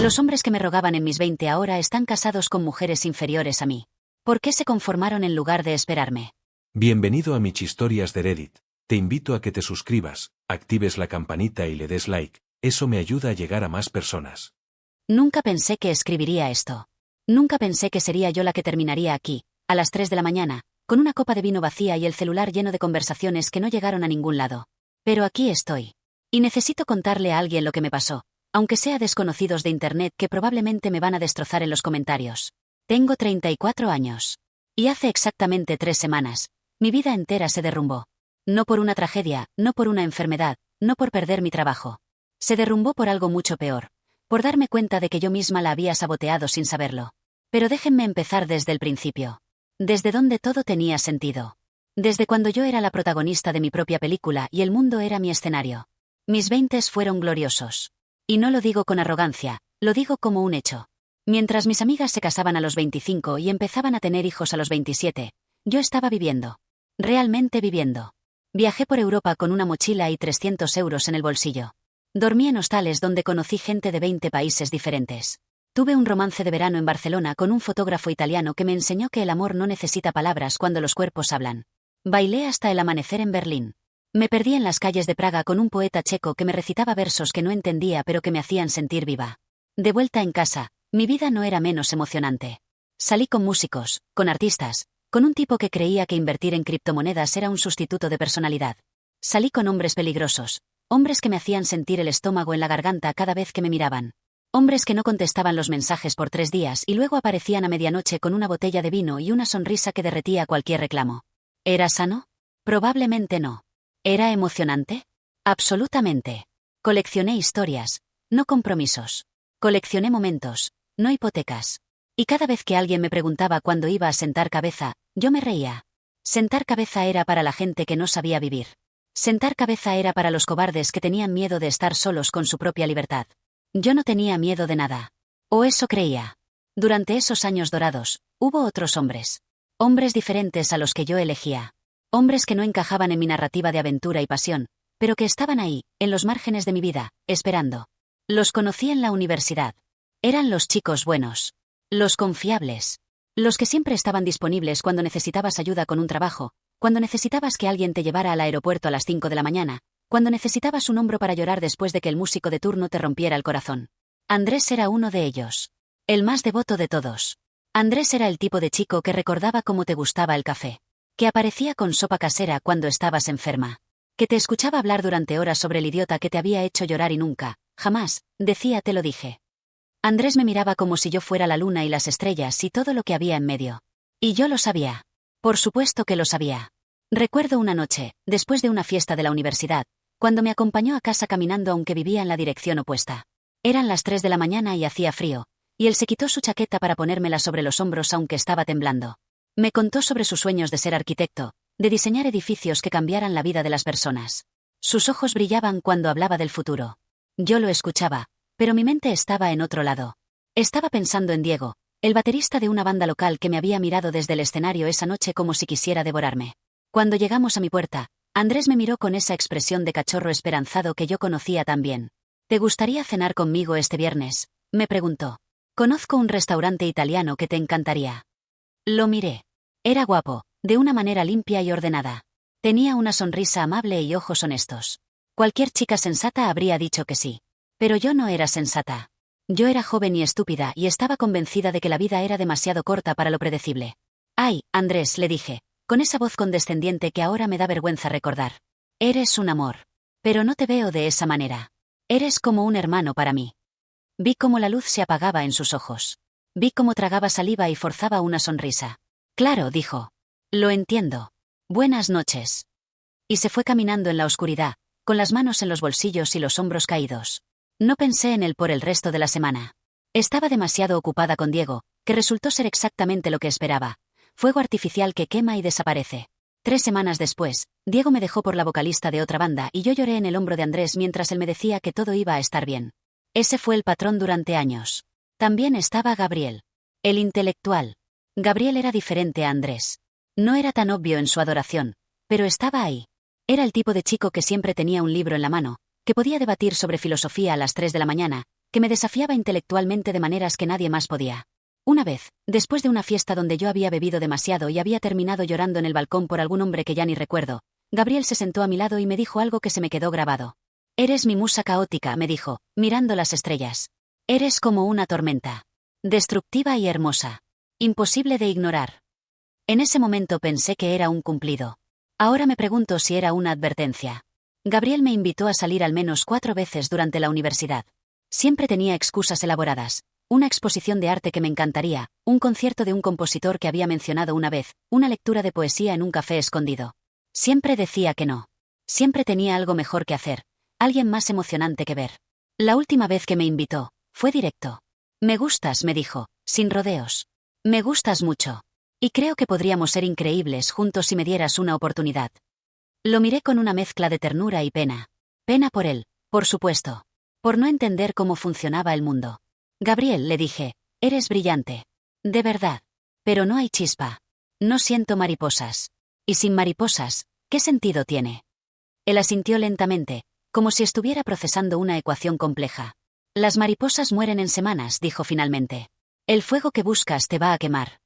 Los hombres que me rogaban en mis 20 ahora están casados con mujeres inferiores a mí. ¿Por qué se conformaron en lugar de esperarme? Bienvenido a Mich Historias de Reddit. Te invito a que te suscribas, actives la campanita y le des like. Eso me ayuda a llegar a más personas. Nunca pensé que escribiría esto. Nunca pensé que sería yo la que terminaría aquí, a las 3 de la mañana, con una copa de vino vacía y el celular lleno de conversaciones que no llegaron a ningún lado. Pero aquí estoy. Y necesito contarle a alguien lo que me pasó, aunque sea desconocidos de internet que probablemente me van a destrozar en los comentarios. Tengo 34 años. Y hace exactamente 3 semanas, mi vida entera se derrumbó. No por una tragedia, no por una enfermedad, no por perder mi trabajo. Se derrumbó por algo mucho peor. Por darme cuenta de que yo misma la había saboteado sin saberlo. Pero déjenme empezar desde el principio. Desde donde todo tenía sentido. Desde cuando yo era la protagonista de mi propia película y el mundo era mi escenario. Mis 20s fueron gloriosos. Y no lo digo con arrogancia, lo digo como un hecho. Mientras mis amigas se casaban a los 25 y empezaban a tener hijos a los 27, yo estaba viviendo. Realmente viviendo. Viajé por Europa con una mochila y 300 euros en el bolsillo. Dormí en hostales donde conocí gente de 20 países diferentes. Tuve un romance de verano en Barcelona con un fotógrafo italiano que me enseñó que el amor no necesita palabras cuando los cuerpos hablan. Bailé hasta el amanecer en Berlín. Me perdí en las calles de Praga con un poeta checo que me recitaba versos que no entendía pero que me hacían sentir viva. De vuelta en casa, mi vida no era menos emocionante. Salí con músicos, con artistas, con un tipo que creía que invertir en criptomonedas era un sustituto de personalidad. Salí con hombres peligrosos, hombres que me hacían sentir el estómago en la garganta cada vez que me miraban. Hombres que no contestaban los mensajes por 3 días y luego aparecían a medianoche con una botella de vino y una sonrisa que derretía cualquier reclamo. ¿Era sano? Probablemente no. ¿Era emocionante? Absolutamente. Coleccioné historias, no compromisos. Coleccioné momentos, no hipotecas. Y cada vez que alguien me preguntaba cuándo iba a sentar cabeza, yo me reía. Sentar cabeza era para la gente que no sabía vivir. Sentar cabeza era para los cobardes que tenían miedo de estar solos con su propia libertad. Yo no tenía miedo de nada. O eso creía. Durante esos años dorados, hubo otros hombres. Hombres diferentes a los que yo elegía. Hombres que no encajaban en mi narrativa de aventura y pasión, pero que estaban ahí, en los márgenes de mi vida, esperando. Los conocí en la universidad. Eran los chicos buenos. Los confiables. Los que siempre estaban disponibles cuando necesitabas ayuda con un trabajo, cuando necesitabas que alguien te llevara al aeropuerto a las 5 de la mañana, cuando necesitabas un hombro para llorar después de que el músico de turno te rompiera el corazón. Andrés era uno de ellos. El más devoto de todos. Andrés era el tipo de chico que recordaba cómo te gustaba el café. Que aparecía con sopa casera cuando estabas enferma. Que te escuchaba hablar durante horas sobre el idiota que te había hecho llorar y nunca, jamás, decía te lo dije. Andrés me miraba como si yo fuera la luna y las estrellas y todo lo que había en medio. Y yo lo sabía. Por supuesto que lo sabía. Recuerdo una noche, después de una fiesta de la universidad, cuando me acompañó a casa caminando aunque vivía en la dirección opuesta. Eran las 3 de la mañana y hacía frío, y él se quitó su chaqueta para ponérmela sobre los hombros aunque estaba temblando. Me contó sobre sus sueños de ser arquitecto, de diseñar edificios que cambiaran la vida de las personas. Sus ojos brillaban cuando hablaba del futuro. Yo lo escuchaba, pero mi mente estaba en otro lado. Estaba pensando en Diego, el baterista de una banda local que me había mirado desde el escenario esa noche como si quisiera devorarme. Cuando llegamos a mi puerta, Andrés me miró con esa expresión de cachorro esperanzado que yo conocía tan bien. ¿Te gustaría cenar conmigo este viernes?, me preguntó. Conozco un restaurante italiano que te encantaría. Lo miré. Era guapo, de una manera limpia y ordenada. Tenía una sonrisa amable y ojos honestos. Cualquier chica sensata habría dicho que sí. Pero yo no era sensata. Yo era joven y estúpida y estaba convencida de que la vida era demasiado corta para lo predecible. Ay, Andrés, le dije, con esa voz condescendiente que ahora me da vergüenza recordar. Eres un amor. Pero no te veo de esa manera. Eres como un hermano para mí. Vi cómo la luz se apagaba en sus ojos. Vi cómo tragaba saliva y forzaba una sonrisa. Claro, dijo. Lo entiendo. Buenas noches. Y se fue caminando en la oscuridad, con las manos en los bolsillos y los hombros caídos. No pensé en él por el resto de la semana. Estaba demasiado ocupada con Diego, que resultó ser exactamente lo que esperaba. Fuego artificial que quema y desaparece. 3 semanas después, Diego me dejó por la vocalista de otra banda y yo lloré en el hombro de Andrés mientras él me decía que todo iba a estar bien. Ese fue el patrón durante años. También estaba Gabriel. El intelectual. Gabriel era diferente a Andrés. No era tan obvio en su adoración, pero estaba ahí. Era el tipo de chico que siempre tenía un libro en la mano, que podía debatir sobre filosofía a las 3 de la mañana, que me desafiaba intelectualmente de maneras que nadie más podía. Una vez, después de una fiesta donde yo había bebido demasiado y había terminado llorando en el balcón por algún hombre que ya ni recuerdo, Gabriel se sentó a mi lado y me dijo algo que se me quedó grabado. Eres mi musa caótica, me dijo, mirando las estrellas. Eres como una tormenta. Destructiva y hermosa. Imposible de ignorar. En ese momento pensé que era un cumplido. Ahora me pregunto si era una advertencia. Gabriel me invitó a salir al menos 4 veces durante la universidad. Siempre tenía excusas elaboradas. Una exposición de arte que me encantaría, un concierto de un compositor que había mencionado una vez, una lectura de poesía en un café escondido. Siempre decía que no. Siempre tenía algo mejor que hacer, alguien más emocionante que ver. La última vez que me invitó, fue directo. Me gustas, me dijo, sin rodeos. Me gustas mucho. Y creo que podríamos ser increíbles juntos si me dieras una oportunidad. Lo miré con una mezcla de ternura y pena. Pena por él, por supuesto. Por no entender cómo funcionaba el mundo. Gabriel, le dije, eres brillante. De verdad. Pero no hay chispa. No siento mariposas. Y sin mariposas, ¿qué sentido tiene? Él asintió lentamente, como si estuviera procesando una ecuación compleja. Las mariposas mueren en semanas, dijo finalmente. El fuego que buscas te va a quemar.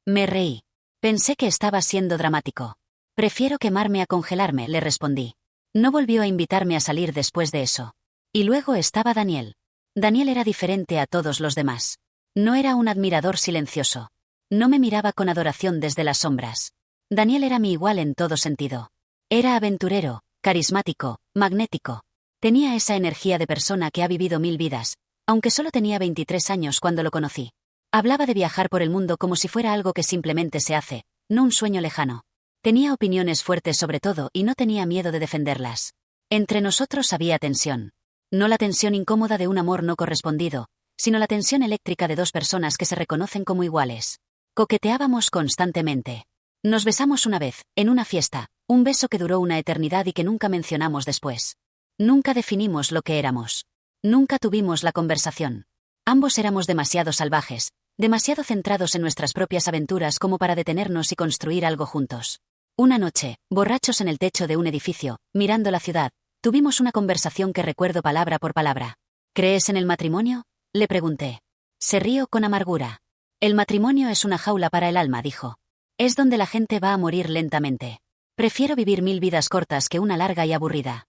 Me reí. Pensé que estaba siendo dramático. Prefiero quemarme a congelarme, le respondí. No volvió a invitarme a salir después de eso. Y luego estaba Daniel. Daniel era diferente a todos los demás. No era un admirador silencioso. No me miraba con adoración desde las sombras. Daniel era mi igual en todo sentido. Era aventurero, carismático, magnético. Tenía esa energía de persona que ha vivido 1000 vidas, aunque solo tenía 23 años cuando lo conocí. Hablaba de viajar por el mundo como si fuera algo que simplemente se hace, no un sueño lejano. Tenía opiniones fuertes sobre todo y no tenía miedo de defenderlas. Entre nosotros había tensión. No la tensión incómoda de un amor no correspondido, sino la tensión eléctrica de 2 personas que se reconocen como iguales. Coqueteábamos constantemente. Nos besamos una vez, en una fiesta, un beso que duró una eternidad y que nunca mencionamos después. Nunca definimos lo que éramos. Nunca tuvimos la conversación. Ambos éramos demasiado salvajes, demasiado centrados en nuestras propias aventuras como para detenernos y construir algo juntos. Una noche, borrachos en el techo de un edificio, mirando la ciudad, tuvimos una conversación que recuerdo palabra por palabra. ¿Crees en el matrimonio?, le pregunté. Se rió con amargura. El matrimonio es una jaula para el alma, dijo. Es donde la gente va a morir lentamente. Prefiero vivir 1000 vidas cortas que una larga y aburrida.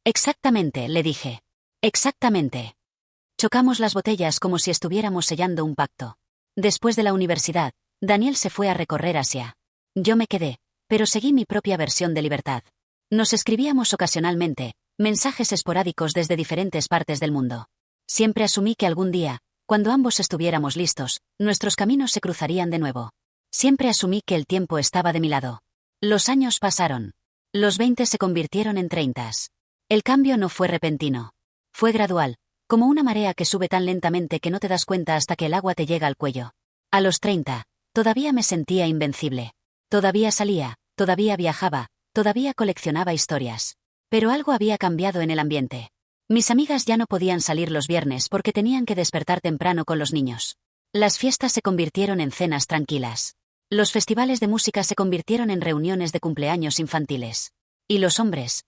Exactamente, le dije. Exactamente. Chocamos las botellas como si estuviéramos sellando un pacto. Después de la universidad, Daniel se fue a recorrer Asia. Yo me quedé, pero seguí mi propia versión de libertad. Nos escribíamos ocasionalmente, mensajes esporádicos desde diferentes partes del mundo. Siempre asumí que algún día, cuando ambos estuviéramos listos, nuestros caminos se cruzarían de nuevo. Siempre asumí que el tiempo estaba de mi lado. Los años pasaron. Los 20 se convirtieron en 30. El cambio no fue repentino. Fue gradual, como una marea que sube tan lentamente que no te das cuenta hasta que el agua te llega al cuello. A los 30, todavía me sentía invencible. Todavía salía, todavía viajaba, todavía coleccionaba historias. Pero algo había cambiado en el ambiente. Mis amigas ya no podían salir los viernes porque tenían que despertar temprano con los niños. Las fiestas se convirtieron en cenas tranquilas. Los festivales de música se convirtieron en reuniones de cumpleaños infantiles. Y los hombres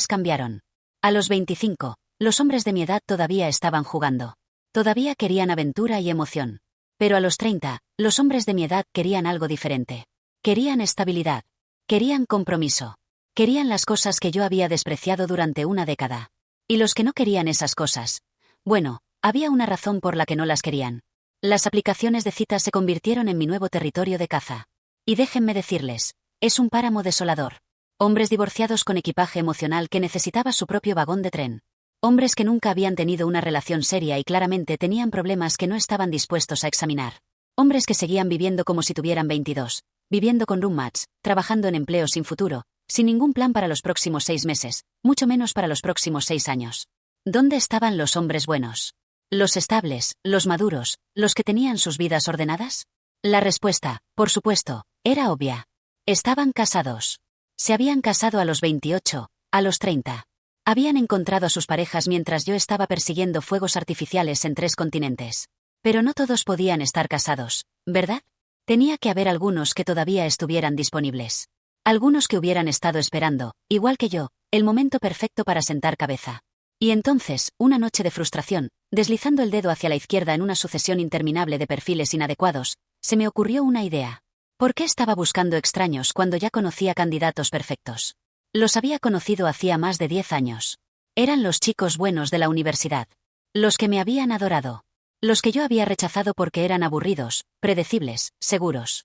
cambiaron. A los 25, los hombres de mi edad todavía estaban jugando. Todavía querían aventura y emoción. Pero a los 30, los hombres de mi edad querían algo diferente. Querían estabilidad. Querían compromiso. Querían las cosas que yo había despreciado durante una década. Y los que no querían esas cosas. Bueno, había una razón por la que no las querían. Las aplicaciones de citas se convirtieron en mi nuevo territorio de caza. Y déjenme decirles, es un páramo desolador. Hombres divorciados con equipaje emocional que necesitaba su propio vagón de tren. Hombres que nunca habían tenido una relación seria y claramente tenían problemas que no estaban dispuestos a examinar. Hombres que seguían viviendo como si tuvieran 22, viviendo con roommates, trabajando en empleo sin futuro, sin ningún plan para los próximos 6 meses, mucho menos para los próximos 6 años. ¿Dónde estaban los hombres buenos? ¿Los estables, los maduros, los que tenían sus vidas ordenadas? La respuesta, por supuesto, era obvia. Estaban casados. Se habían casado a los 28, a los 30. Habían encontrado a sus parejas mientras yo estaba persiguiendo fuegos artificiales en 3 continentes. Pero no todos podían estar casados, ¿verdad? Tenía que haber algunos que todavía estuvieran disponibles. Algunos que hubieran estado esperando, igual que yo, el momento perfecto para sentar cabeza. Y entonces, una noche de frustración, deslizando el dedo hacia la izquierda en una sucesión interminable de perfiles inadecuados, se me ocurrió una idea. ¿Por qué estaba buscando extraños cuando ya conocía candidatos perfectos? Los había conocido hacía más de 10 años. Eran los chicos buenos de la universidad. Los que me habían adorado. Los que yo había rechazado porque eran aburridos, predecibles, seguros.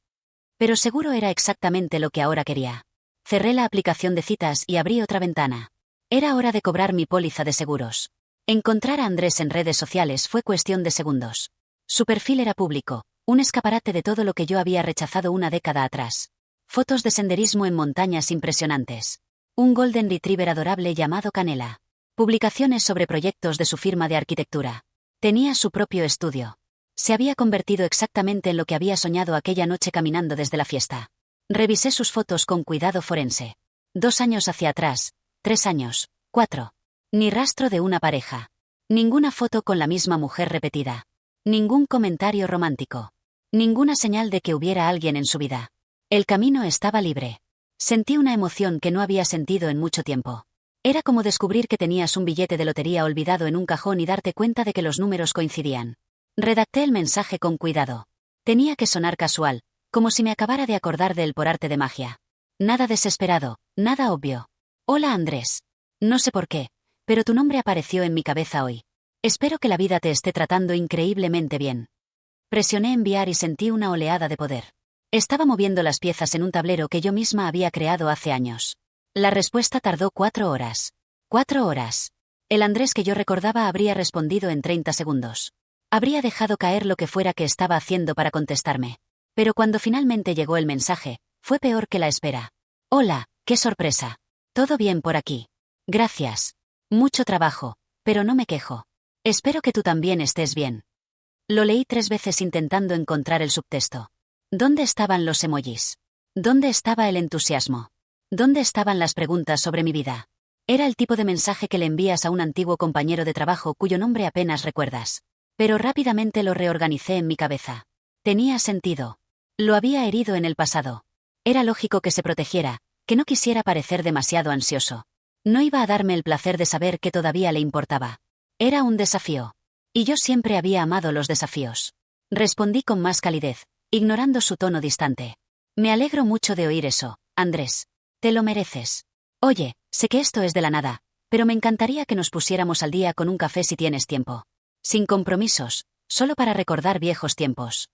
Pero seguro era exactamente lo que ahora quería. Cerré la aplicación de citas y abrí otra ventana. Era hora de cobrar mi póliza de seguros. Encontrar a Andrés en redes sociales fue cuestión de segundos. Su perfil era público, un escaparate de todo lo que yo había rechazado una década atrás. Fotos de senderismo en montañas impresionantes. Un golden retriever adorable llamado Canela. Publicaciones sobre proyectos de su firma de arquitectura. Tenía su propio estudio. Se había convertido exactamente en lo que había soñado aquella noche caminando desde la fiesta. Revisé sus fotos con cuidado forense. 2 años hacia atrás, 3 años, 4. Ni rastro de una pareja. Ninguna foto con la misma mujer repetida. Ningún comentario romántico. Ninguna señal de que hubiera alguien en su vida. El camino estaba libre. Sentí una emoción que no había sentido en mucho tiempo. Era como descubrir que tenías un billete de lotería olvidado en un cajón y darte cuenta de que los números coincidían. Redacté el mensaje con cuidado. Tenía que sonar casual, como si me acabara de acordar de él por arte de magia. Nada desesperado, nada obvio. Hola Andrés. No sé por qué, pero tu nombre apareció en mi cabeza hoy. Espero que la vida te esté tratando increíblemente bien. Presioné enviar y sentí una oleada de poder. Estaba moviendo las piezas en un tablero que yo misma había creado hace años. La respuesta tardó 4 horas. 4 horas. El Andrés que yo recordaba habría respondido en 30 segundos. Habría dejado caer lo que fuera que estaba haciendo para contestarme. Pero cuando finalmente llegó el mensaje, fue peor que la espera. Hola, qué sorpresa. Todo bien por aquí. Gracias. Mucho trabajo, pero no me quejo. Espero que tú también estés bien. Lo leí 3 veces intentando encontrar el subtexto. ¿Dónde estaban los emojis? ¿Dónde estaba el entusiasmo? ¿Dónde estaban las preguntas sobre mi vida? Era el tipo de mensaje que le envías a un antiguo compañero de trabajo cuyo nombre apenas recuerdas. Pero rápidamente lo reorganicé en mi cabeza. Tenía sentido. Lo había herido en el pasado. Era lógico que se protegiera, que no quisiera parecer demasiado ansioso. No iba a darme el placer de saber que todavía le importaba. Era un desafío. Y yo siempre había amado los desafíos. Respondí con más calidez, ignorando su tono distante. Me alegro mucho de oír eso, Andrés. Te lo mereces. Oye, sé que esto es de la nada, pero me encantaría que nos pusiéramos al día con un café si tienes tiempo. Sin compromisos, solo para recordar viejos tiempos.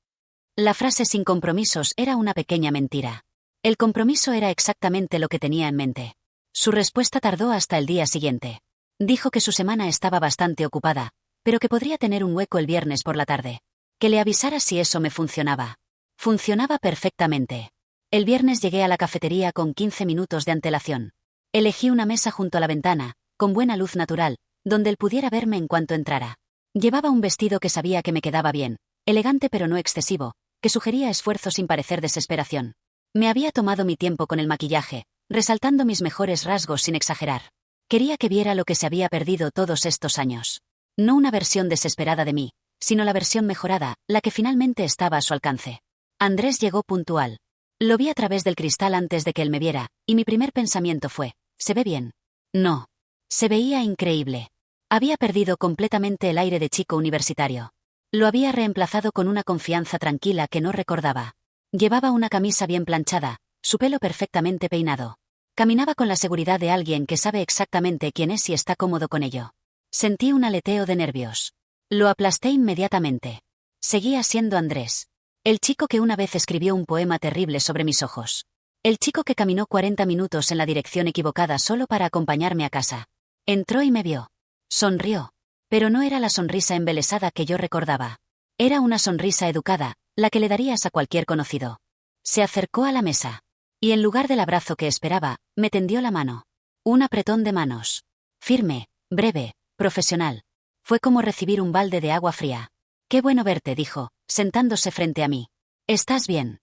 La frase sin compromisos era una pequeña mentira. El compromiso era exactamente lo que tenía en mente. Su respuesta tardó hasta el día siguiente. Dijo que su semana estaba bastante ocupada, pero que podría tener un hueco el viernes por la tarde. Que le avisara si eso me funcionaba. Funcionaba perfectamente. El viernes llegué a la cafetería con 15 minutos de antelación. Elegí una mesa junto a la ventana, con buena luz natural, donde él pudiera verme en cuanto entrara. Llevaba un vestido que sabía que me quedaba bien, elegante pero no excesivo, que sugería esfuerzo sin parecer desesperación. Me había tomado mi tiempo con el maquillaje, resaltando mis mejores rasgos sin exagerar. Quería que viera lo que se había perdido todos estos años. No una versión desesperada de mí, sino la versión mejorada, la que finalmente estaba a su alcance. Andrés llegó puntual. Lo vi a través del cristal antes de que él me viera, y mi primer pensamiento fue, ¿se ve bien? No. Se veía increíble. Había perdido completamente el aire de chico universitario. Lo había reemplazado con una confianza tranquila que no recordaba. Llevaba una camisa bien planchada, su pelo perfectamente peinado. Caminaba con la seguridad de alguien que sabe exactamente quién es y está cómodo con ello. Sentí un aleteo de nervios. Lo aplasté inmediatamente. Seguía siendo Andrés. El chico que una vez escribió un poema terrible sobre mis ojos. El chico que caminó 40 minutos en la dirección equivocada solo para acompañarme a casa. Entró y me vio. Sonrió. Pero no era la sonrisa embelesada que yo recordaba. Era una sonrisa educada, la que le darías a cualquier conocido. Se acercó a la mesa. Y en lugar del abrazo que esperaba, me tendió la mano. Un apretón de manos. Firme, breve, profesional. Fue como recibir un balde de agua fría. Qué bueno verte, dijo, sentándose frente a mí. ¿Estás bien?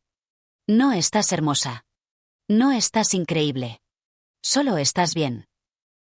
No estás hermosa. No estás increíble. Solo estás bien.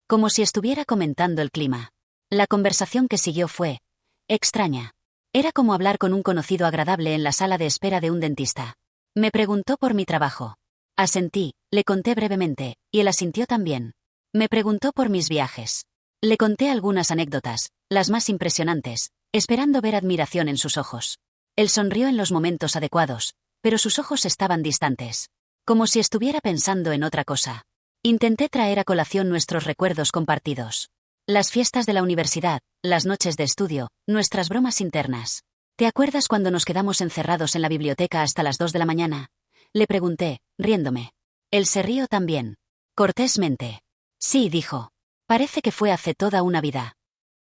Como si estuviera comentando el clima. La conversación que siguió fue extraña. Era como hablar con un conocido agradable en la sala de espera de un dentista. Me preguntó por mi trabajo. Asentí, le conté brevemente, y él asintió también. Me preguntó por mis viajes. Le conté algunas anécdotas, las más impresionantes, esperando ver admiración en sus ojos. Él sonrió en los momentos adecuados, pero sus ojos estaban distantes, como si estuviera pensando en otra cosa. Intenté traer a colación nuestros recuerdos compartidos. Las fiestas de la universidad, las noches de estudio, nuestras bromas internas. ¿Te acuerdas cuando nos quedamos encerrados en la biblioteca hasta las 2 de la mañana? Le pregunté, riéndome. Él se rió también. Cortésmente. Sí, dijo. Parece que fue hace toda una vida.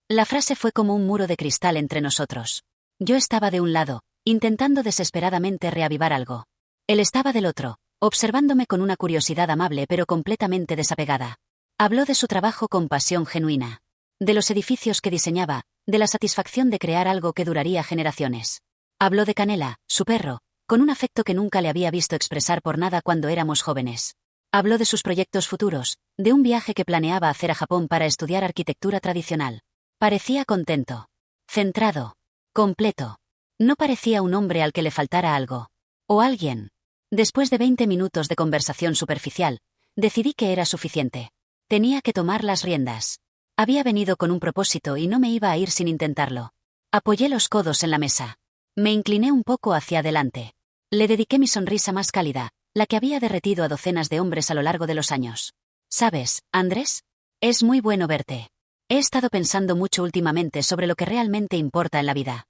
La frase fue como un muro de cristal entre nosotros. Yo estaba de un lado, intentando desesperadamente reavivar algo. Él estaba del otro, observándome con una curiosidad amable pero completamente desapegada. Habló de su trabajo con pasión genuina. De los edificios que diseñaba, de la satisfacción de crear algo que duraría generaciones. Habló de Canela, su perro, con un afecto que nunca le había visto expresar por nada cuando éramos jóvenes. Habló de sus proyectos futuros, de un viaje que planeaba hacer a Japón para estudiar arquitectura tradicional. Parecía contento. Centrado. Completo. No parecía un hombre al que le faltara algo. O alguien. Después de 20 minutos de conversación superficial, decidí que era suficiente. Tenía que tomar las riendas. Había venido con un propósito y no me iba a ir sin intentarlo. Apoyé los codos en la mesa. Me incliné un poco hacia adelante. Le dediqué mi sonrisa más cálida, la que había derretido a docenas de hombres a lo largo de los años. ¿Sabes, Andrés? Es muy bueno verte. He estado pensando mucho últimamente sobre lo que realmente importa en la vida.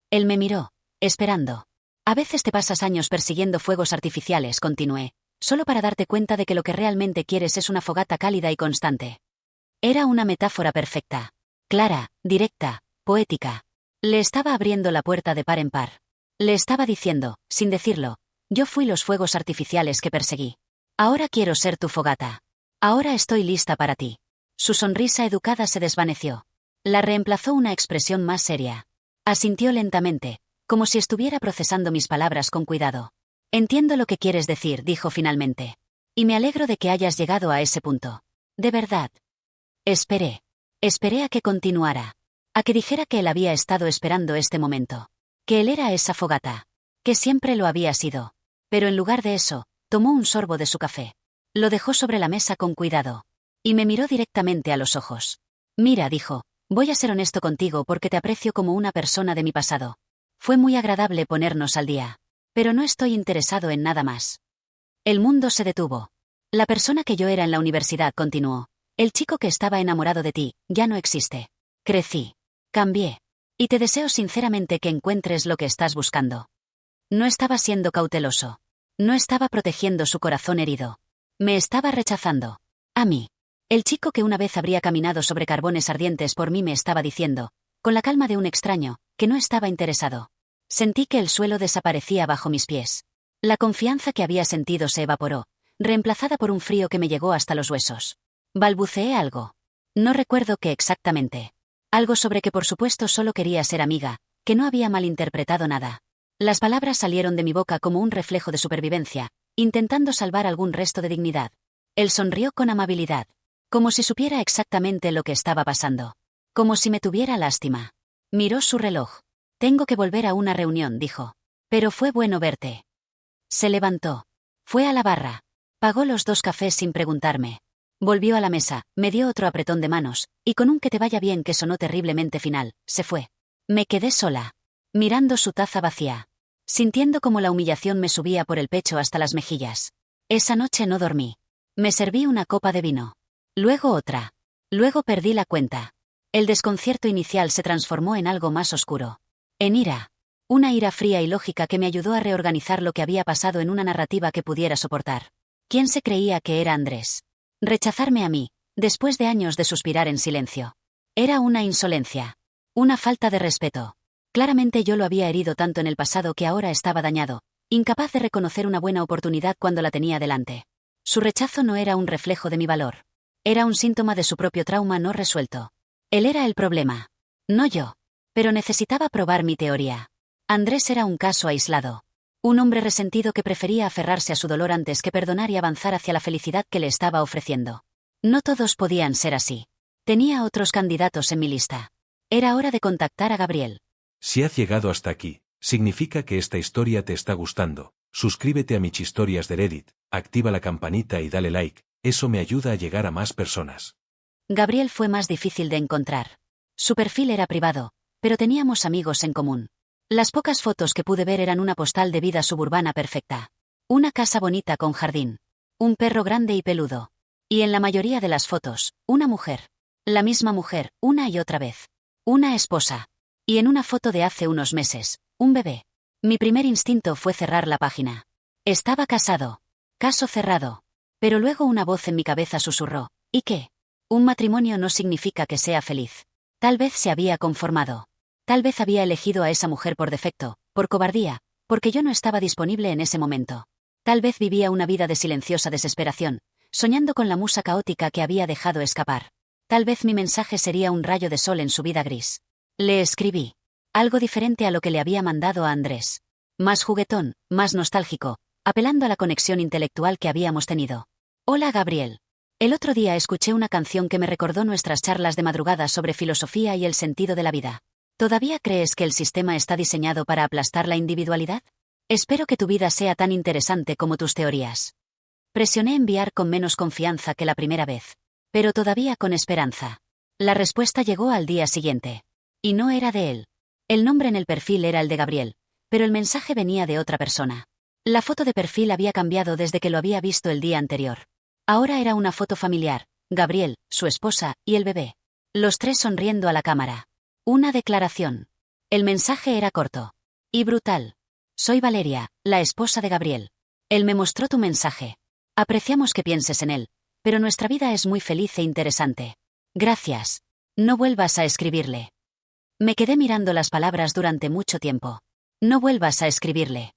Él me miró, esperando. A veces te pasas años persiguiendo fuegos artificiales, continué, solo para darte cuenta de que lo que realmente quieres es una fogata cálida y constante. Era una metáfora perfecta. Clara, directa, poética. Le estaba abriendo la puerta de par en par. Le estaba diciendo, sin decirlo, yo fui los fuegos artificiales que perseguí. Ahora quiero ser tu fogata. Ahora estoy lista para ti. Su sonrisa educada se desvaneció. La reemplazó una expresión más seria. Asintió lentamente, como si estuviera procesando mis palabras con cuidado. Entiendo lo que quieres decir, dijo finalmente. Y me alegro de que hayas llegado a ese punto. De verdad. Esperé. Esperé a que continuara. A que dijera que él había estado esperando este momento. Que él era esa fogata. Que siempre lo había sido. Pero en lugar de eso, tomó un sorbo de su café. Lo dejó sobre la mesa con cuidado. Y me miró directamente a los ojos. Mira, dijo, voy a ser honesto contigo porque te aprecio como una persona de mi pasado. Fue muy agradable ponernos al día. Pero no estoy interesado en nada más. El mundo se detuvo. La persona que yo era en la universidad continuó. El chico que estaba enamorado de ti, ya no existe. Crecí. Cambié. Y te deseo sinceramente que encuentres lo que estás buscando. No estaba siendo cauteloso. No estaba protegiendo su corazón herido. Me estaba rechazando. A mí. El chico que una vez habría caminado sobre carbones ardientes por mí me estaba diciendo, con la calma de un extraño, que no estaba interesado. Sentí que el suelo desaparecía bajo mis pies. La confianza que había sentido se evaporó, reemplazada por un frío que me llegó hasta los huesos. Balbuceé algo. No recuerdo qué exactamente. Algo sobre que por supuesto solo quería ser amiga, que no había malinterpretado nada. Las palabras salieron de mi boca como un reflejo de supervivencia, intentando salvar algún resto de dignidad. Él sonrió con amabilidad. Como si supiera exactamente lo que estaba pasando. Como si me tuviera lástima. Miró su reloj. Tengo que volver a una reunión, dijo. Pero fue bueno verte. Se levantó. Fue a la barra. Pagó los 2 cafés sin preguntarme. Volvió a la mesa, me dio otro apretón de manos, y con un que te vaya bien que sonó terriblemente final, se fue. Me quedé sola. Mirando su taza vacía. Sintiendo como la humillación me subía por el pecho hasta las mejillas. Esa noche no dormí. Me serví una copa de vino. Luego otra. Luego perdí la cuenta. El desconcierto inicial se transformó en algo más oscuro. En ira. Una ira fría y lógica que me ayudó a reorganizar lo que había pasado en una narrativa que pudiera soportar. ¿Quién se creía que era Andrés? Rechazarme a mí, después de años de suspirar en silencio. Era una insolencia. Una falta de respeto. Claramente yo lo había herido tanto en el pasado que ahora estaba dañado, incapaz de reconocer una buena oportunidad cuando la tenía delante. Su rechazo no era un reflejo de mi valor. Era un síntoma de su propio trauma no resuelto. Él era el problema. No yo. Pero necesitaba probar mi teoría. Andrés era un caso aislado. Un hombre resentido que prefería aferrarse a su dolor antes que perdonar y avanzar hacia la felicidad que le estaba ofreciendo. No todos podían ser así. Tenía otros candidatos en mi lista. Era hora de contactar a Gabriel. Si has llegado hasta aquí, significa que esta historia te está gustando. Suscríbete a Michistorias de Reddit, activa la campanita y dale like, eso me ayuda a llegar a más personas. Gabriel fue más difícil de encontrar. Su perfil era privado, pero teníamos amigos en común. Las pocas fotos que pude ver eran una postal de vida suburbana perfecta. Una casa bonita con jardín. Un perro grande y peludo. Y en la mayoría de las fotos, una mujer. La misma mujer, una y otra vez. Una esposa. Y en una foto de hace unos meses, un bebé. Mi primer instinto fue cerrar la página. Estaba casado. Caso cerrado. Pero luego una voz en mi cabeza susurró, ¿y qué? Un matrimonio no significa que sea feliz. Tal vez se había conformado. Tal vez había elegido a esa mujer por defecto, por cobardía, porque yo no estaba disponible en ese momento. Tal vez vivía una vida de silenciosa desesperación, soñando con la musa caótica que había dejado escapar. Tal vez mi mensaje sería un rayo de sol en su vida gris. Le escribí. Algo diferente a lo que le había mandado a Andrés. Más juguetón, más nostálgico, apelando a la conexión intelectual que habíamos tenido. Hola Gabriel. El otro día escuché una canción que me recordó nuestras charlas de madrugada sobre filosofía y el sentido de la vida. ¿Todavía crees que el sistema está diseñado para aplastar la individualidad? Espero que tu vida sea tan interesante como tus teorías. Presioné enviar con menos confianza que la primera vez. Pero todavía con esperanza. La respuesta llegó al día siguiente. Y no era de él. El nombre en el perfil era el de Gabriel, pero el mensaje venía de otra persona. La foto de perfil había cambiado desde que lo había visto el día anterior. Ahora era una foto familiar, Gabriel, su esposa, y el bebé. Los tres sonriendo a la cámara. Una declaración. El mensaje era corto. Y brutal. Soy Valeria, la esposa de Gabriel. Él me mostró tu mensaje. Apreciamos que pienses en él, pero nuestra vida es muy feliz e interesante. Gracias. No vuelvas a escribirle. Me quedé mirando las palabras durante mucho tiempo. No vuelvas a escribirle.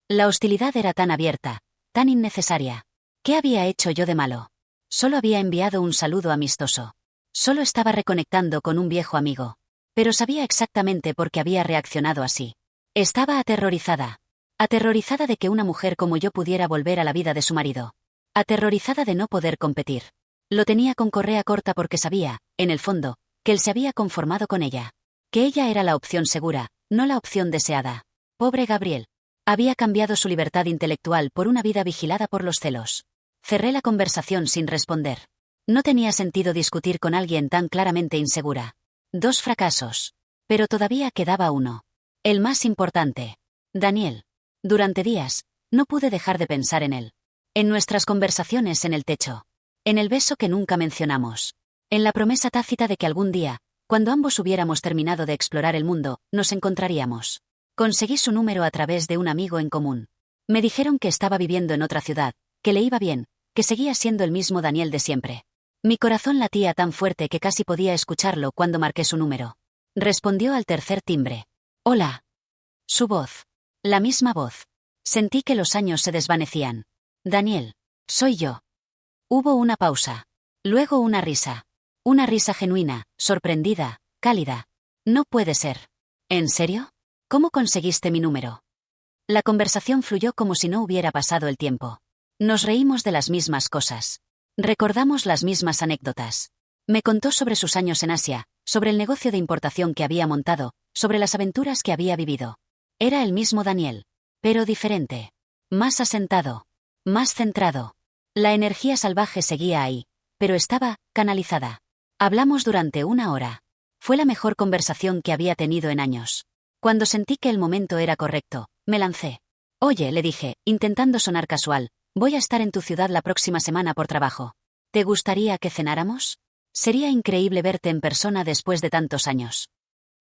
La hostilidad era tan abierta, tan innecesaria. ¿Qué había hecho yo de malo? Solo había enviado un saludo amistoso. Solo estaba reconectando con un viejo amigo. Pero sabía exactamente por qué había reaccionado así. Estaba aterrorizada. Aterrorizada de que una mujer como yo pudiera volver a la vida de su marido. Aterrorizada de no poder competir. Lo tenía con correa corta porque sabía, en el fondo, que él se había conformado con ella. Que ella era la opción segura, no la opción deseada. Pobre Gabriel. Había cambiado su libertad intelectual por una vida vigilada por los celos. Cerré la conversación sin responder. No tenía sentido discutir con alguien tan claramente insegura. 2 fracasos. Pero todavía quedaba uno. El más importante. Daniel. Durante días, no pude dejar de pensar en él. En nuestras conversaciones en el techo. En el beso que nunca mencionamos. En la promesa tácita de que algún día, cuando ambos hubiéramos terminado de explorar el mundo, nos encontraríamos. Conseguí su número a través de un amigo en común. Me dijeron que estaba viviendo en otra ciudad, que le iba bien, que seguía siendo el mismo Daniel de siempre. Mi corazón latía tan fuerte que casi podía escucharlo cuando marqué su número. Respondió al tercer timbre. Hola. Su voz. La misma voz. Sentí que los años se desvanecían. Daniel. Soy yo. Hubo una pausa. Luego una risa. Una risa genuina, sorprendida, cálida. No puede ser. ¿En serio? ¿Cómo conseguiste mi número? La conversación fluyó como si no hubiera pasado el tiempo. Nos reímos de las mismas cosas. Recordamos las mismas anécdotas. Me contó sobre sus años en Asia, sobre el negocio de importación que había montado, sobre las aventuras que había vivido. Era el mismo Daniel, pero diferente. Más asentado. Más centrado. La energía salvaje seguía ahí, pero estaba canalizada. Hablamos durante 1 hora. Fue la mejor conversación que había tenido en años. Cuando sentí que el momento era correcto, me lancé. Oye, le dije, intentando sonar casual, voy a estar en tu ciudad la próxima semana por trabajo. ¿Te gustaría que cenáramos? Sería increíble verte en persona después de tantos años.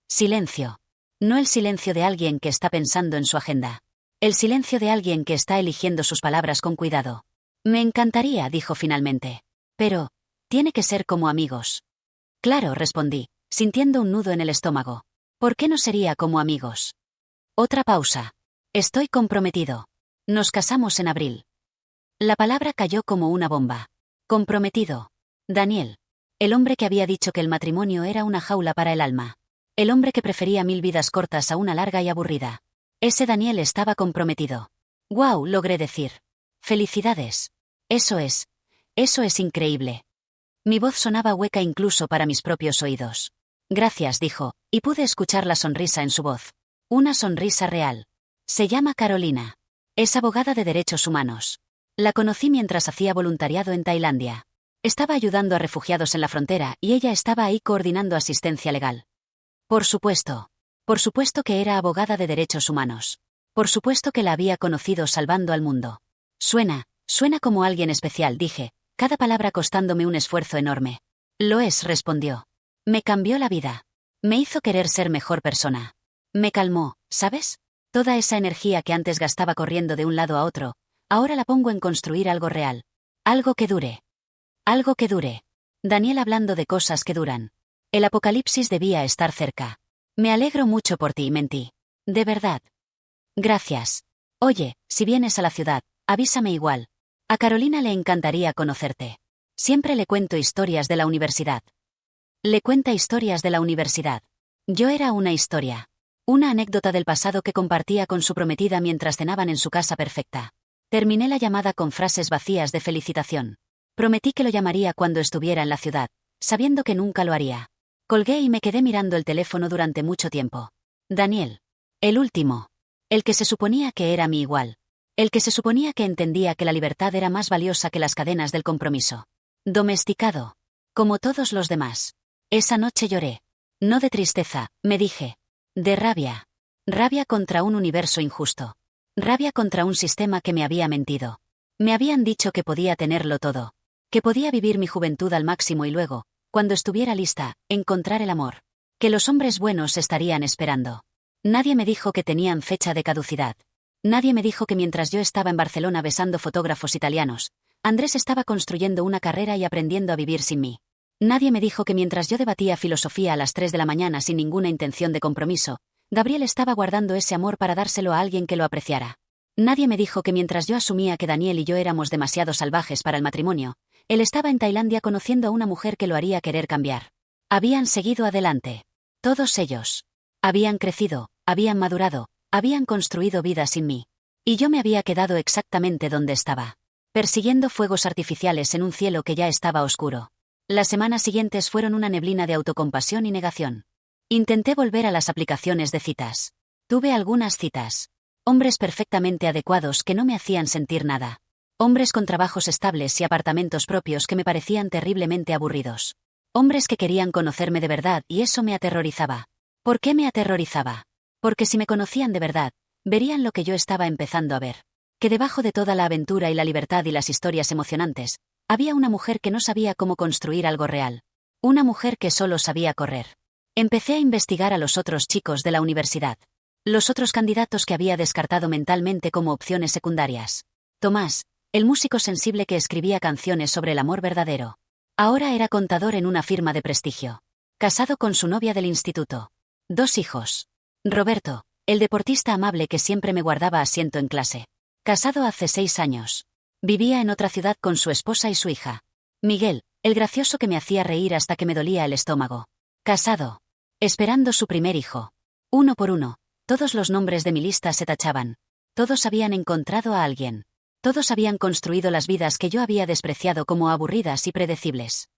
Silencio. No el silencio de alguien que está pensando en su agenda. El silencio de alguien que está eligiendo sus palabras con cuidado. Me encantaría, dijo finalmente. Pero, tiene que ser como amigos. Claro, respondí, sintiendo un nudo en el estómago. ¿Por qué no sería como amigos? Otra pausa. Estoy comprometido. Nos casamos en abril. La palabra cayó como una bomba. Comprometido. Daniel. El hombre que había dicho que el matrimonio era una jaula para el alma. El hombre que prefería 1000 vidas cortas a una larga y aburrida. Ese Daniel estaba comprometido. ¡Guau!, logré decir. Felicidades. Eso es increíble. Mi voz sonaba hueca incluso para mis propios oídos. Gracias, dijo, y pude escuchar la sonrisa en su voz. Una sonrisa real. Se llama Carolina. Es abogada de derechos humanos. La conocí mientras hacía voluntariado en Tailandia. Estaba ayudando a refugiados en la frontera y ella estaba ahí coordinando asistencia legal. Por supuesto. Por supuesto que era abogada de derechos humanos. Por supuesto que la había conocido salvando al mundo. Suena como alguien especial, dije, cada palabra costándome un esfuerzo enorme. Lo es, respondió. Me cambió la vida. Me hizo querer ser mejor persona. Me calmó, ¿sabes? Toda esa energía que antes gastaba corriendo de un lado a otro, ahora la pongo en construir algo real. Algo que dure. Algo que dure. Daniel hablando de cosas que duran. El apocalipsis debía estar cerca. Me alegro mucho por ti, mentí. De verdad. Gracias. Oye, si vienes a la ciudad, avísame igual. A Carolina le encantaría conocerte. Siempre le cuento historias de la universidad. Le cuenta historias de la universidad. Yo era una historia. Una anécdota del pasado que compartía con su prometida mientras cenaban en su casa perfecta. Terminé la llamada con frases vacías de felicitación. Prometí que lo llamaría cuando estuviera en la ciudad, sabiendo que nunca lo haría. Colgué y me quedé mirando el teléfono durante mucho tiempo. Daniel. El último. El que se suponía que era mi igual. El que se suponía que entendía que la libertad era más valiosa que las cadenas del compromiso. Domesticado. Como todos los demás. Esa noche lloré. No de tristeza, me dije. De rabia. Rabia contra un universo injusto. Rabia contra un sistema que me había mentido. Me habían dicho que podía tenerlo todo. Que podía vivir mi juventud al máximo y luego, cuando estuviera lista, encontrar el amor. Que los hombres buenos estarían esperando. Nadie me dijo que tenían fecha de caducidad. Nadie me dijo que mientras yo estaba en Barcelona besando fotógrafos italianos, Andrés estaba construyendo una carrera y aprendiendo a vivir sin mí. Nadie me dijo que mientras yo debatía filosofía a las 3 de la mañana sin ninguna intención de compromiso, Gabriel estaba guardando ese amor para dárselo a alguien que lo apreciara. Nadie me dijo que mientras yo asumía que Daniel y yo éramos demasiado salvajes para el matrimonio, él estaba en Tailandia conociendo a una mujer que lo haría querer cambiar. Habían seguido adelante. Todos ellos. Habían crecido, habían madurado, habían construido vida sin mí. Y yo me había quedado exactamente donde estaba. Persiguiendo fuegos artificiales en un cielo que ya estaba oscuro. Las semanas siguientes fueron una neblina de autocompasión y negación. Intenté volver a las aplicaciones de citas. Tuve algunas citas. Hombres perfectamente adecuados que no me hacían sentir nada. Hombres con trabajos estables y apartamentos propios que me parecían terriblemente aburridos. Hombres que querían conocerme de verdad y eso me aterrorizaba. ¿Por qué me aterrorizaba? Porque si me conocían de verdad, verían lo que yo estaba empezando a ver. Que debajo de toda la aventura y la libertad y las historias emocionantes, había una mujer que no sabía cómo construir algo real. Una mujer que solo sabía correr. Empecé a investigar a los otros chicos de la universidad. Los otros candidatos que había descartado mentalmente como opciones secundarias. Tomás, el músico sensible que escribía canciones sobre el amor verdadero. Ahora era contador en una firma de prestigio. Casado con su novia del instituto. 2 hijos. Roberto, el deportista amable que siempre me guardaba asiento en clase. Casado hace 6 años. Vivía en otra ciudad con su esposa y su hija. Miguel, el gracioso que me hacía reír hasta que me dolía el estómago. Casado. Esperando su primer hijo. Uno por uno, todos los nombres de mi lista se tachaban. Todos habían encontrado a alguien. Todos habían construido las vidas que yo había despreciado como aburridas y predecibles.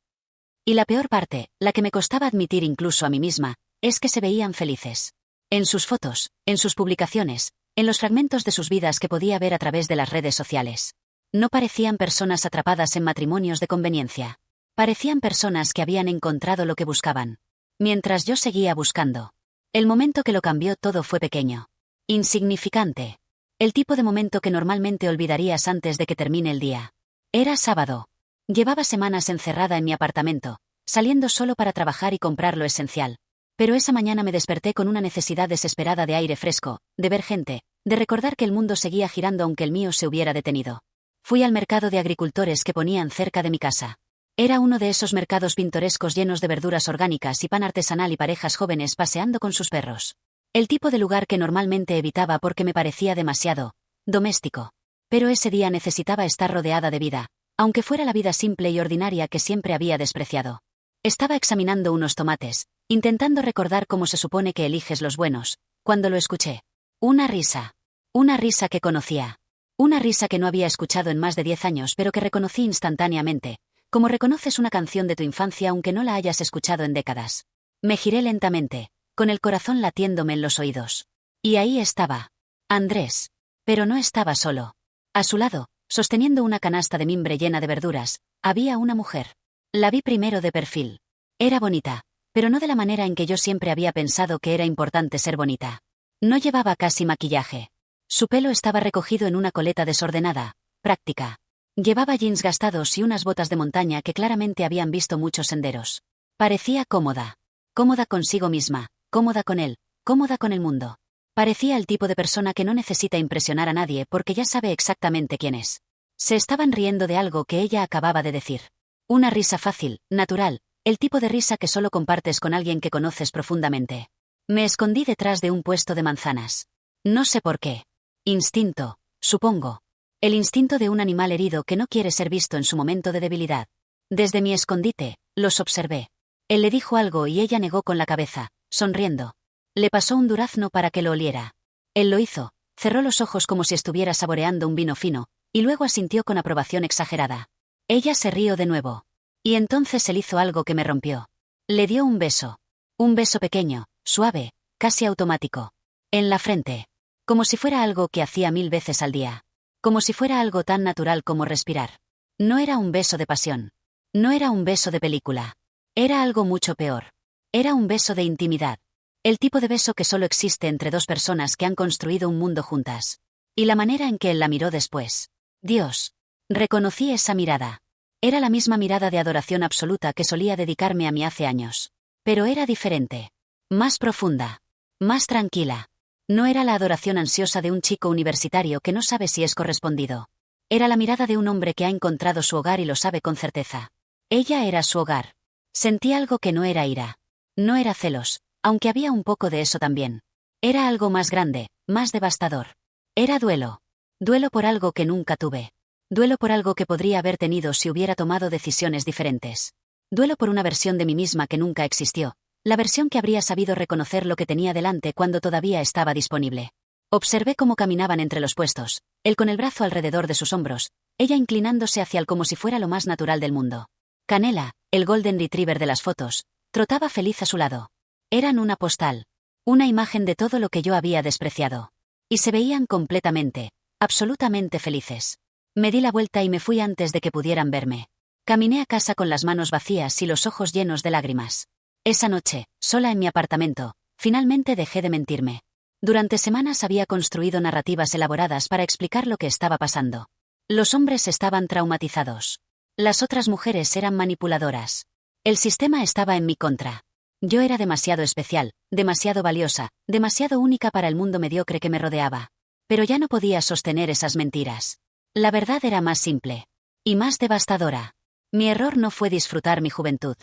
Y la peor parte, la que me costaba admitir incluso a mí misma, es que se veían felices. En sus fotos, en sus publicaciones, en los fragmentos de sus vidas que podía ver a través de las redes sociales. No parecían personas atrapadas en matrimonios de conveniencia. Parecían personas que habían encontrado lo que buscaban. Mientras yo seguía buscando. El momento que lo cambió todo fue pequeño. Insignificante. El tipo de momento que normalmente olvidarías antes de que termine el día. Era sábado. Llevaba semanas encerrada en mi apartamento, saliendo solo para trabajar y comprar lo esencial. Pero esa mañana me desperté con una necesidad desesperada de aire fresco, de ver gente, de recordar que el mundo seguía girando aunque el mío se hubiera detenido. Fui al mercado de agricultores que ponían cerca de mi casa. Era uno de esos mercados pintorescos llenos de verduras orgánicas y pan artesanal y parejas jóvenes paseando con sus perros. El tipo de lugar que normalmente evitaba porque me parecía demasiado doméstico. Pero ese día necesitaba estar rodeada de vida, aunque fuera la vida simple y ordinaria que siempre había despreciado. Estaba examinando unos tomates, intentando recordar cómo se supone que eliges los buenos, cuando lo escuché. Una risa. Una risa que conocía. Una risa que no había escuchado en más de 10 años pero que reconocí instantáneamente, como reconoces una canción de tu infancia aunque no la hayas escuchado en décadas. Me giré lentamente, con el corazón latiéndome en los oídos. Y ahí estaba. Andrés. Pero no estaba solo. A su lado, sosteniendo una canasta de mimbre llena de verduras, Había una mujer. La vi primero de perfil. Era bonita, pero no de la manera en que yo siempre había pensado que era importante ser bonita. No llevaba casi maquillaje. Su pelo estaba recogido en una coleta desordenada, práctica. Llevaba jeans gastados y unas botas de montaña que claramente habían visto muchos senderos. Parecía cómoda. Cómoda consigo misma, cómoda con él, cómoda con el mundo. Parecía el tipo de persona que no necesita impresionar a nadie porque ya sabe exactamente quién es. Se estaban riendo de algo que ella acababa de decir. Una risa fácil, natural, el tipo de risa que solo compartes con alguien que conoces profundamente. Me escondí detrás de un puesto de manzanas. No sé por qué. Instinto, supongo. El instinto de un animal herido que no quiere ser visto en su momento de debilidad. Desde mi escondite, los observé. Él le dijo algo y ella negó con la cabeza, sonriendo. Le pasó un durazno para que lo oliera. Él lo hizo, cerró los ojos como si estuviera saboreando un vino fino, y luego asintió con aprobación exagerada. Ella se rió de nuevo. Y entonces él hizo algo que me rompió. Le dio un beso. Un beso pequeño, suave, casi automático. En la frente. Como si fuera algo que hacía 1000 veces al día. Como si fuera algo tan natural como respirar. No era un beso de pasión. No era un beso de película. Era algo mucho peor. Era un beso de intimidad. El tipo de beso que solo existe entre dos personas que han construido un mundo juntas. Y la manera en que él la miró después. Dios. Reconocí esa mirada. Era la misma mirada de adoración absoluta que solía dedicarme a mí hace años. Pero era diferente. Más profunda. Más tranquila. No era la adoración ansiosa de un chico universitario que no sabe si es correspondido. Era la mirada de un hombre que ha encontrado su hogar y lo sabe con certeza. Ella era su hogar. Sentí algo que no era ira. No era celos, aunque había un poco de eso también. Era algo más grande, más devastador. Era duelo. Duelo por algo que nunca tuve. Duelo por algo que podría haber tenido si hubiera tomado decisiones diferentes. Duelo por una versión de mí misma que nunca existió. La versión que habría sabido reconocer lo que tenía delante cuando todavía estaba disponible. Observé cómo caminaban entre los puestos, él con el brazo alrededor de sus hombros, ella inclinándose hacia él como si fuera lo más natural del mundo. Canela, el golden retriever de las fotos, trotaba feliz a su lado. Eran una postal. Una imagen de todo lo que yo había despreciado. Y se veían completamente, absolutamente felices. Me di la vuelta y me fui antes de que pudieran verme. Caminé a casa con las manos vacías y los ojos llenos de lágrimas. Esa noche, sola en mi apartamento, finalmente dejé de mentirme. Durante semanas había construido narrativas elaboradas para explicar lo que estaba pasando. Los hombres estaban traumatizados. Las otras mujeres eran manipuladoras. El sistema estaba en mi contra. Yo era demasiado especial, demasiado valiosa, demasiado única para el mundo mediocre que me rodeaba. Pero ya no podía sostener esas mentiras. La verdad era más simple. Y más devastadora. Mi error no fue disfrutar mi juventud.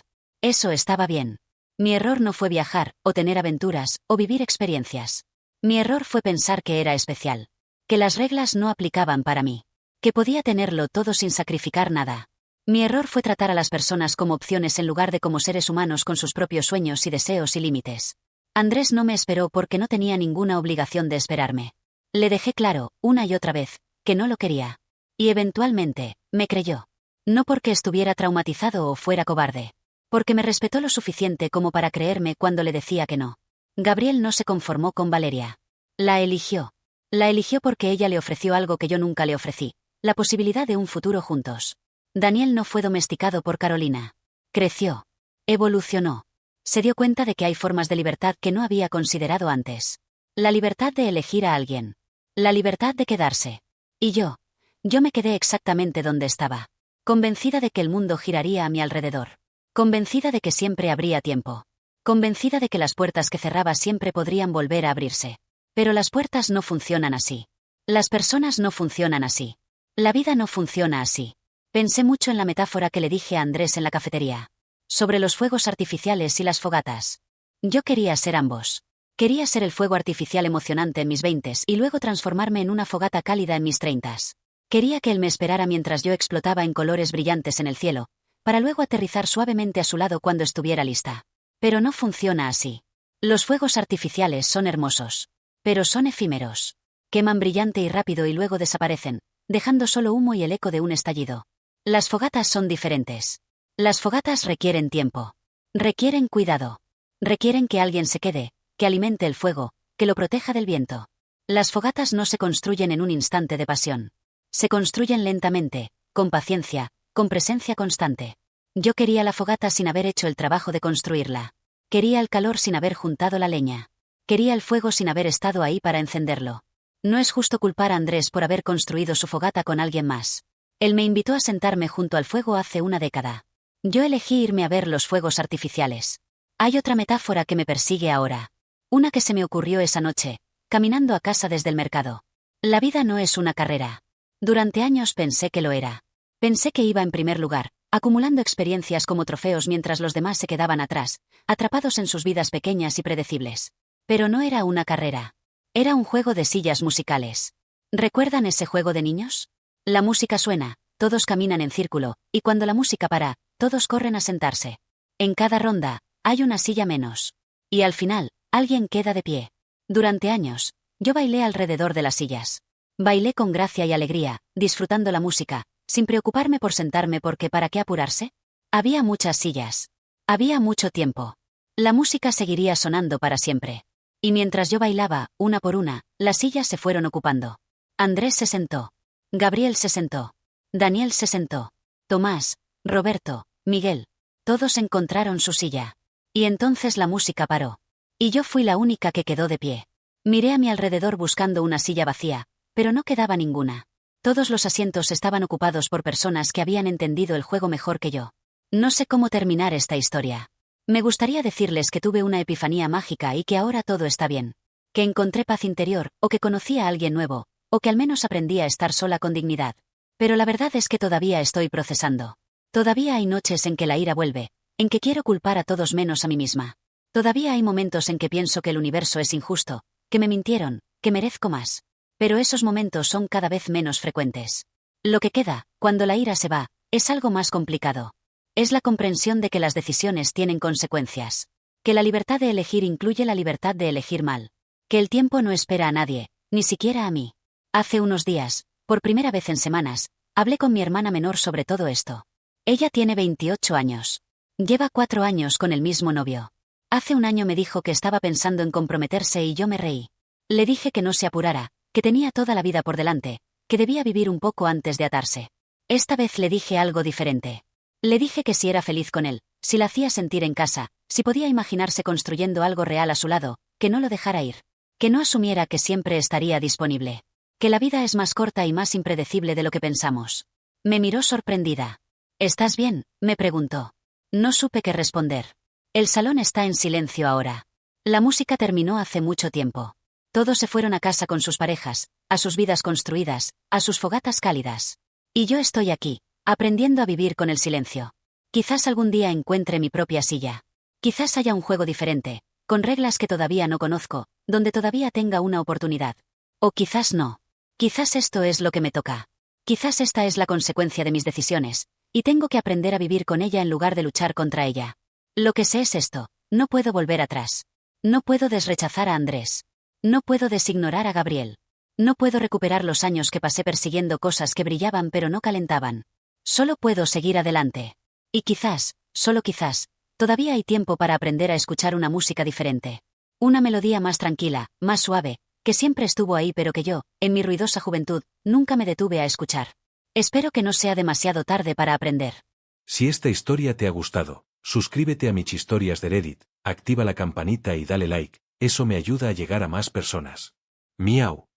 Eso estaba bien. Mi error no fue viajar, o tener aventuras, o vivir experiencias. Mi error fue pensar que era especial. Que las reglas no aplicaban para mí. Que podía tenerlo todo sin sacrificar nada. Mi error fue tratar a las personas como opciones en lugar de como seres humanos con sus propios sueños y deseos y límites. Andrés no me esperó porque no tenía ninguna obligación de esperarme. Le dejé claro, una y otra vez, que no lo quería. Y eventualmente, me creyó. No porque estuviera traumatizado o fuera cobarde. Porque me respetó lo suficiente como para creerme cuando le decía que no. Gabriel no se conformó con Valeria. La eligió. La eligió porque ella le ofreció algo que yo nunca le ofrecí. La posibilidad de un futuro juntos. Daniel no fue domesticado por Carolina. Creció. Evolucionó. Se dio cuenta de que hay formas de libertad que no había considerado antes. La libertad de elegir a alguien. La libertad de quedarse. Y yo me quedé exactamente donde estaba. Convencida de que el mundo giraría a mi alrededor. Convencida de que siempre habría tiempo. Convencida de que las puertas que cerraba siempre podrían volver a abrirse. Pero las puertas no funcionan así. Las personas no funcionan así. La vida no funciona así. Pensé mucho en la metáfora que le dije a Andrés en la cafetería. Sobre los fuegos artificiales y las fogatas. Yo quería ser ambos. Quería ser el fuego artificial emocionante en mis 20s y luego transformarme en una fogata cálida en mis 30s. Quería que él me esperara mientras yo explotaba en colores brillantes en el cielo, para luego aterrizar suavemente a su lado cuando estuviera lista. Pero no funciona así. Los fuegos artificiales son hermosos. Pero son efímeros. Queman brillante y rápido y luego desaparecen, dejando solo humo y el eco de un estallido. Las fogatas son diferentes. Las fogatas requieren tiempo. Requieren cuidado. Requieren que alguien se quede, que alimente el fuego, que lo proteja del viento. Las fogatas no se construyen en un instante de pasión. Se construyen lentamente, con paciencia, con presencia constante. Yo quería la fogata sin haber hecho el trabajo de construirla. Quería el calor sin haber juntado la leña. Quería el fuego sin haber estado ahí para encenderlo. No es justo culpar a Andrés por haber construido su fogata con alguien más. Él me invitó a sentarme junto al fuego hace una década. Yo elegí irme a ver los fuegos artificiales. Hay otra metáfora que me persigue ahora. Una que se me ocurrió esa noche, caminando a casa desde el mercado. La vida no es una carrera. Durante años pensé que lo era. Pensé que iba en primer lugar, acumulando experiencias como trofeos mientras los demás se quedaban atrás, atrapados en sus vidas pequeñas y predecibles. Pero no era una carrera. Era un juego de sillas musicales. ¿Recuerdan ese juego de niños? La música suena, todos caminan en círculo, y cuando la música para, todos corren a sentarse. En cada ronda, hay una silla menos. Y al final, alguien queda de pie. Durante años, yo bailé alrededor de las sillas. Bailé con gracia y alegría, disfrutando la música, sin preocuparme por sentarme porque ¿para qué apurarse? Había muchas sillas. Había mucho tiempo. La música seguiría sonando para siempre. Y mientras yo bailaba, una por una, las sillas se fueron ocupando. Andrés se sentó. Gabriel se sentó. Daniel se sentó. Tomás, Roberto, Miguel. Todos encontraron su silla. Y entonces la música paró. Y yo fui la única que quedó de pie. Miré a mi alrededor buscando una silla vacía, pero no quedaba ninguna. Todos los asientos estaban ocupados por personas que habían entendido el juego mejor que yo. No sé cómo terminar esta historia. Me gustaría decirles que tuve una epifanía mágica y que ahora todo está bien. Que encontré paz interior, o que conocí a alguien nuevo, o que al menos aprendí a estar sola con dignidad. Pero la verdad es que todavía estoy procesando. Todavía hay noches en que la ira vuelve, en que quiero culpar a todos menos a mí misma. Todavía hay momentos en que pienso que el universo es injusto, que me mintieron, que merezco más. Pero esos momentos son cada vez menos frecuentes. Lo que queda, cuando la ira se va, es algo más complicado. Es la comprensión de que las decisiones tienen consecuencias. Que la libertad de elegir incluye la libertad de elegir mal. Que el tiempo no espera a nadie, ni siquiera a mí. Hace unos días, por primera vez en semanas, hablé con mi hermana menor sobre todo esto. Ella tiene 28 años. Lleva 4 años con el mismo novio. Hace un año me dijo que estaba pensando en comprometerse y yo me reí. Le dije que no se apurara, que tenía toda la vida por delante, que debía vivir un poco antes de atarse. Esta vez le dije algo diferente. Le dije que si era feliz con él, si la hacía sentir en casa, si podía imaginarse construyendo algo real a su lado, que no lo dejara ir. Que no asumiera que siempre estaría disponible. Que la vida es más corta y más impredecible de lo que pensamos. Me miró sorprendida. ¿Estás bien?, me preguntó. No supe qué responder. El salón está en silencio ahora. La música terminó hace mucho tiempo. Todos se fueron a casa con sus parejas, a sus vidas construidas, a sus fogatas cálidas. Y yo estoy aquí, aprendiendo a vivir con el silencio. Quizás algún día encuentre mi propia silla. Quizás haya un juego diferente, con reglas que todavía no conozco, donde todavía tenga una oportunidad. O quizás no. Quizás esto es lo que me toca. Quizás esta es la consecuencia de mis decisiones, y tengo que aprender a vivir con ella en lugar de luchar contra ella. Lo que sé es esto, no puedo volver atrás. No puedo desrechazar a Andrés. No puedo designorar a Gabriel. No puedo recuperar los años que pasé persiguiendo cosas que brillaban pero no calentaban. Solo puedo seguir adelante. Y quizás, solo quizás, todavía hay tiempo para aprender a escuchar una música diferente. Una melodía más tranquila, más suave, que siempre estuvo ahí pero que yo, en mi ruidosa juventud, nunca me detuve a escuchar. Espero que no sea demasiado tarde para aprender. Si esta historia te ha gustado, suscríbete a Michhistorias de Reddit, activa la campanita y dale like, eso me ayuda a llegar a más personas. Miau.